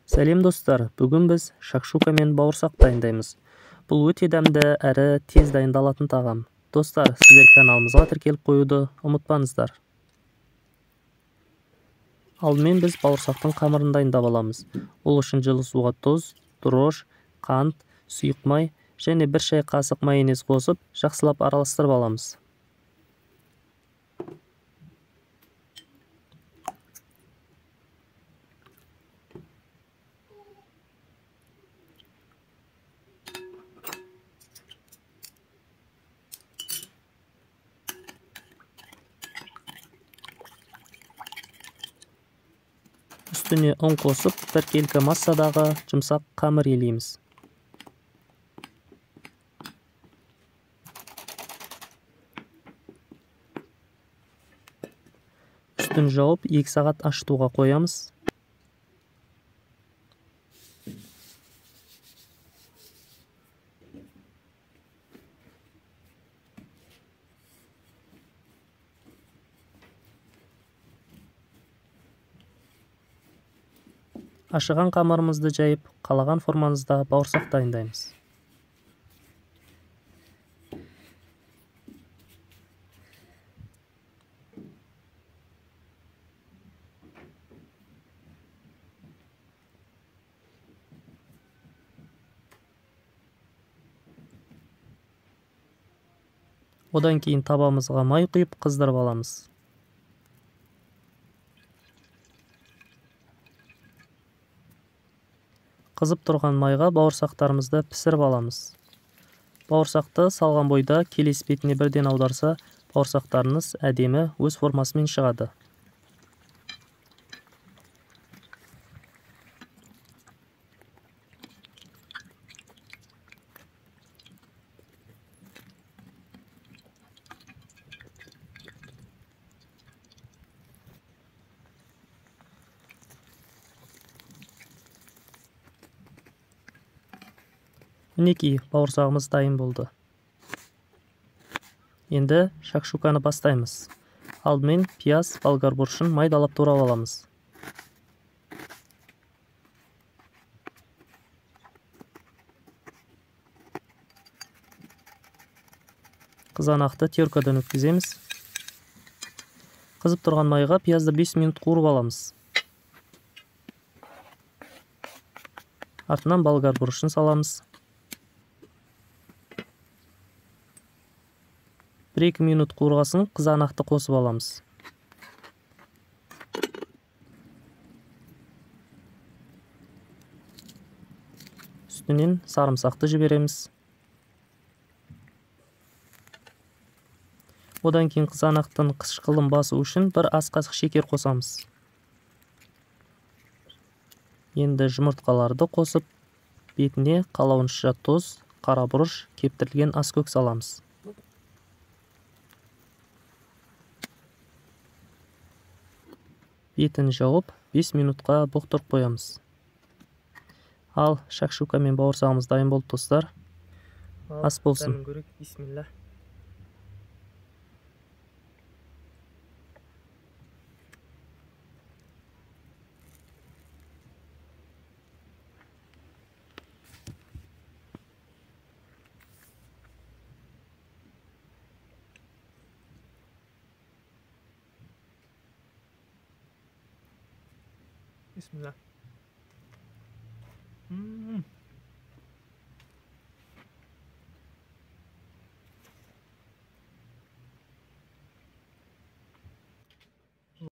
Сәлем достар, бүгін біз шакшука мен бауырсақ дайындаймыз. Бұл өте дәмді әрі тез дайындалатын тағам. Достар, сіздер каналымызға тіркеліп қоюды ұмытпаңыздар. Алдымен біз бауырсақтың қамырын дайындап аламыз. Ол үшін жылы суға тұз, дрож, қант, сұйық май және 1 шай қасық майонез қосып, жақсылап араластырып аламыз. Үстіне ұн қосып, біркелкі массадағы жұмсақ қамыр елейміз. Үстін жауып 2 сағат ашытуға қоямыз. Ашыған қамырымызды жайып, қалаған формамызда бауырсақ дайындаймыз. Одан кейін табамызға май құйып қыздырып аламыз. Қызып тұрған майға бауырсақтарымызды пісіріп аламыз. Бауырсақты салған бойда келесі бетіне бірден аударса, бауырсақтарыңыз әдемі өз формасымен шығады. Мінекей, бауырсағымыз дайын болды. Енді шакшуканы бастаймыз. Алдымен пияз, болгар бұрышын майдалап турап аламыз. Қызанақты теркадан өткіземіз. Қызып тұрған майға пиязды 5 минут қуырып аламыз. Артынан болгар бұрышын саламыз. 1-2 минут қуырғасын қызанақты қосып аламыз. Үстінен сарымсақты жібереміз. Одан кейін қызанақтың қышқылын басу үшін 1 ас қасық шекер қосамыз. Енді жұмыртқаларды қосып, бетіне қалауынша тұз, қара бұрыш, кептірілген аскөк саламыз. Бетін жауып 5 минутқа бұқтырып қоямыз. Ал шакшука мен бауырсағымыз дайын болды достар. Ас болсын. Бисмилла. Bismillah.